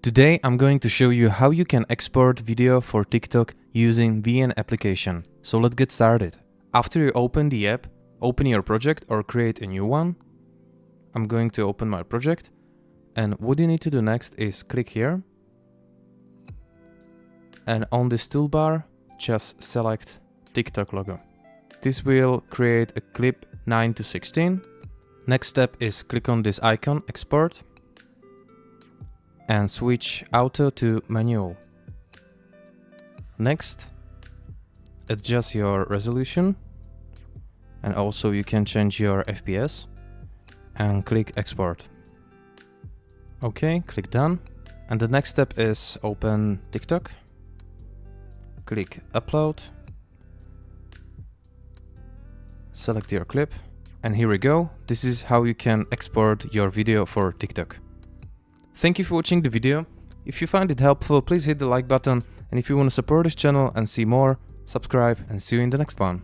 Today I'm going to show you how you can export video for TikTok using VN application. So let's get started. After you open the app, open your project or create a new one. I'm going to open my project, and what you need to do next is click here, and on this toolbar just select TikTok logo. This will create a clip 9:16. Next step is click on this icon, export, and switch auto to manual. Next, adjust your resolution, and also you can change your FPS, and click export. Okay, click done. And the next step is open TikTok, click upload, select your clip, and here we go. This is how you can export your video for TikTok. Thank you for watching the video. If you find it helpful, please hit the like button, and if you want to support this channel and see more, subscribe, and see you in the next one.